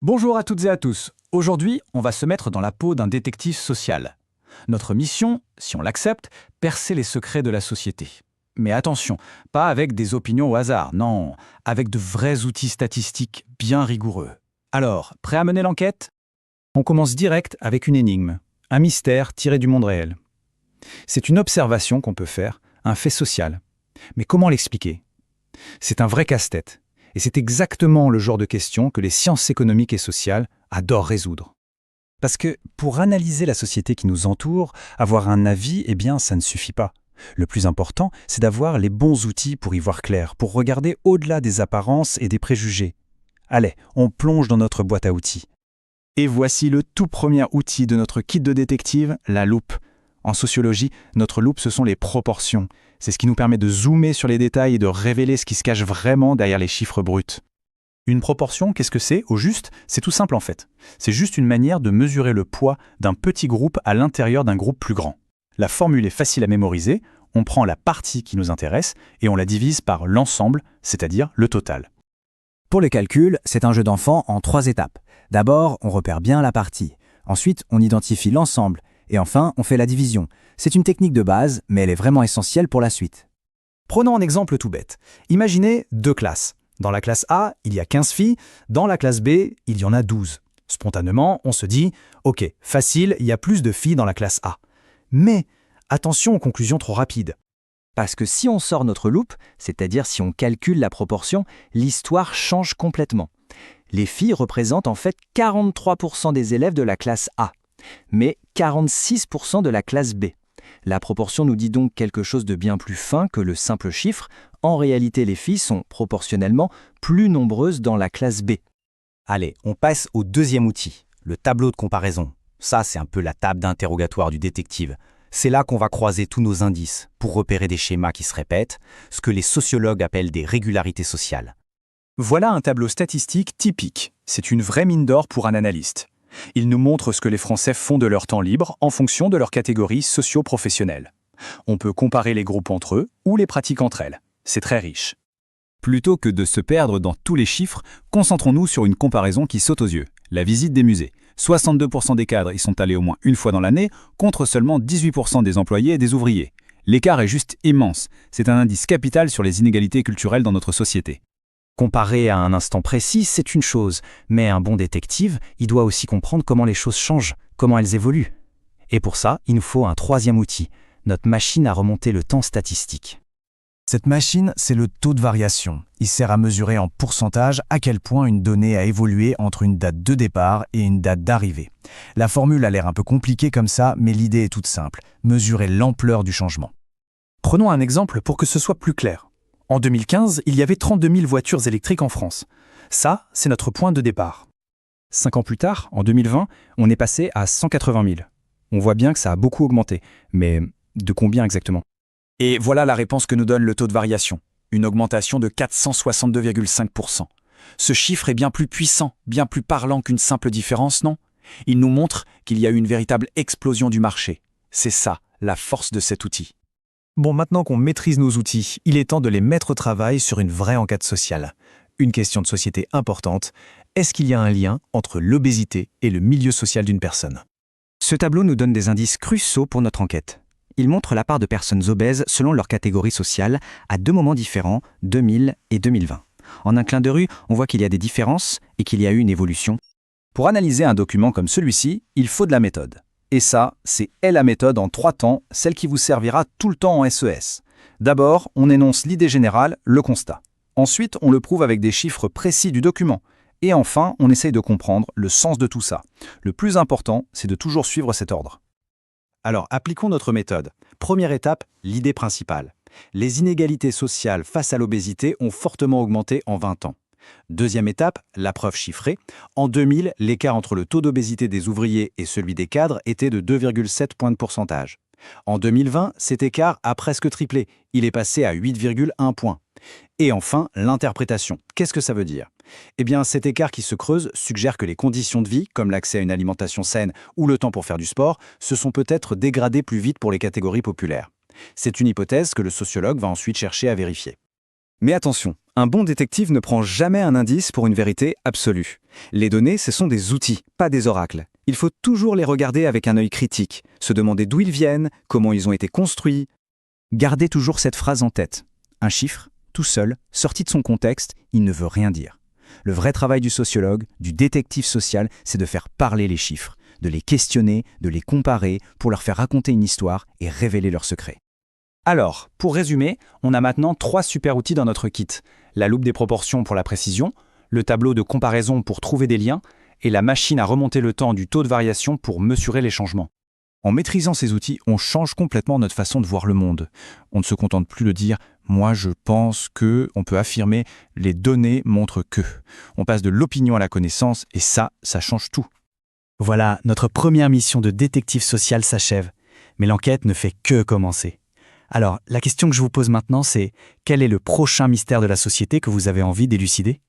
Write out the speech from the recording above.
Bonjour à toutes et à tous. Aujourd'hui, on va se mettre dans la peau d'un détective social. Notre mission, si on l'accepte, percer les secrets de la société. Mais attention, pas avec des opinions au hasard, non, avec de vrais outils statistiques bien rigoureux. Alors, prêt à mener l'enquête? On commence direct avec une énigme, un mystère tiré du monde réel. C'est une observation qu'on peut faire, un fait social. Mais comment l'expliquer? C'est un vrai casse-tête. Et c'est exactement le genre de question que les sciences économiques et sociales adorent résoudre. Parce que pour analyser la société qui nous entoure, avoir un avis, ça ne suffit pas. Le plus important, c'est d'avoir les bons outils pour y voir clair, pour regarder au-delà des apparences et des préjugés. Allez, on plonge dans notre boîte à outils. Et voici le tout premier outil de notre kit de détective, la loupe. En sociologie, notre loupe, ce sont les proportions. C'est ce qui nous permet de zoomer sur les détails et de révéler ce qui se cache vraiment derrière les chiffres bruts. Une proportion, qu'est-ce que c'est, au juste? C'est tout simple en fait. C'est juste une manière de mesurer le poids d'un petit groupe à l'intérieur d'un groupe plus grand. La formule est facile à mémoriser, on prend la partie qui nous intéresse et on la divise par l'ensemble, c'est-à-dire le total. Pour les calculs, c'est un jeu d'enfant en 3 étapes. D'abord, on repère bien la partie. Ensuite, on identifie l'ensemble. Et enfin, on fait la division. C'est une technique de base, mais elle est vraiment essentielle pour la suite. Prenons un exemple tout bête. Imaginez 2 classes. Dans la classe A, il y a 15 filles. Dans la classe B, il y en a 12. Spontanément, on se dit « Ok, facile, il y a plus de filles dans la classe A. » Mais attention aux conclusions trop rapides. Parce que si on sort notre loupe, c'est-à-dire si on calcule la proportion, l'histoire change complètement. Les filles représentent en fait 43% des élèves de la classe A, mais 46% de la classe B. La proportion nous dit donc quelque chose de bien plus fin que le simple chiffre. En réalité, les filles sont proportionnellement plus nombreuses dans la classe B. Allez, on passe au deuxième outil, le tableau de comparaison. Ça, c'est un peu la table d'interrogatoire du détective. C'est là qu'on va croiser tous nos indices pour repérer des schémas qui se répètent, ce que les sociologues appellent des régularités sociales. Voilà un tableau statistique typique. C'est une vraie mine d'or pour un analyste. Il nous montre ce que les Français font de leur temps libre en fonction de leurs catégories socio-professionnelles. On peut comparer les groupes entre eux ou les pratiques entre elles. C'est très riche. Plutôt que de se perdre dans tous les chiffres, concentrons-nous sur une comparaison qui saute aux yeux, la visite des musées. 62% des cadres y sont allés au moins une fois dans l'année, contre seulement 18% des employés et des ouvriers. L'écart est juste immense. C'est un indice capital sur les inégalités culturelles dans notre société. Comparer à un instant précis, c'est une chose, mais un bon détective, il doit aussi comprendre comment les choses changent, comment elles évoluent. Et pour ça, il nous faut un troisième outil, notre machine à remonter le temps statistique. Cette machine, c'est le taux de variation. Il sert à mesurer en pourcentage à quel point une donnée a évolué entre une date de départ et une date d'arrivée. La formule a l'air un peu compliquée comme ça, mais l'idée est toute simple, mesurer l'ampleur du changement. Prenons un exemple pour que ce soit plus clair. En 2015, il y avait 32 000 voitures électriques en France. Ça, c'est notre point de départ. 5 ans plus tard, en 2020, on est passé à 180 000. On voit bien que ça a beaucoup augmenté, mais de combien exactement? Et voilà la réponse que nous donne le taux de variation, une augmentation de 462,5%. Ce chiffre est bien plus puissant, bien plus parlant qu'une simple différence, non? Il nous montre qu'il y a eu une véritable explosion du marché. C'est ça, la force de cet outil. Bon, maintenant qu'on maîtrise nos outils, il est temps de les mettre au travail sur une vraie enquête sociale. Une question de société importante, est-ce qu'il y a un lien entre l'obésité et le milieu social d'une personne? Ce tableau nous donne des indices cruciaux pour notre enquête. Il montre la part de personnes obèses selon leur catégorie sociale à 2 moments différents, 2000 et 2020. En un clin de rue, on voit qu'il y a des différences et qu'il y a eu une évolution. Pour analyser un document comme celui-ci, il faut de la méthode. Et ça, c'est la méthode en 3 temps, celle qui vous servira tout le temps en SES. D'abord, on énonce l'idée générale, le constat. Ensuite, on le prouve avec des chiffres précis du document. Et enfin, on essaye de comprendre le sens de tout ça. Le plus important, c'est de toujours suivre cet ordre. Alors, appliquons notre méthode. Première étape, l'idée principale. Les inégalités sociales face à l'obésité ont fortement augmenté en 20 ans. Deuxième étape, la preuve chiffrée. En 2000, l'écart entre le taux d'obésité des ouvriers et celui des cadres était de 2,7 points de pourcentage. En 2020, cet écart a presque triplé. Il est passé à 8,1 points. Et enfin, l'interprétation. Qu'est-ce que ça veut dire? Eh bien, cet écart qui se creuse suggère que les conditions de vie, comme l'accès à une alimentation saine ou le temps pour faire du sport, se sont peut-être dégradées plus vite pour les catégories populaires. C'est une hypothèse que le sociologue va ensuite chercher à vérifier. Mais attention, un bon détective ne prend jamais un indice pour une vérité absolue. Les données, ce sont des outils, pas des oracles. Il faut toujours les regarder avec un œil critique, se demander d'où ils viennent, comment ils ont été construits. Gardez toujours cette phrase en tête. Un chiffre, tout seul, sorti de son contexte, il ne veut rien dire. Le vrai travail du sociologue, du détective social, c'est de faire parler les chiffres, de les questionner, de les comparer pour leur faire raconter une histoire et révéler leurs secrets. Alors, pour résumer, on a maintenant 3 super outils dans notre kit. La loupe des proportions pour la précision, le tableau de comparaison pour trouver des liens, et la machine à remonter le temps du taux de variation pour mesurer les changements. En maîtrisant ces outils, on change complètement notre façon de voir le monde. On ne se contente plus de dire « moi je pense que », on peut affirmer « les données montrent que ». On passe de l'opinion à la connaissance et ça change tout. Voilà, notre première mission de détective social s'achève. Mais l'enquête ne fait que commencer. Alors, la question que je vous pose maintenant, c'est quel est le prochain mystère de la société que vous avez envie d'élucider ?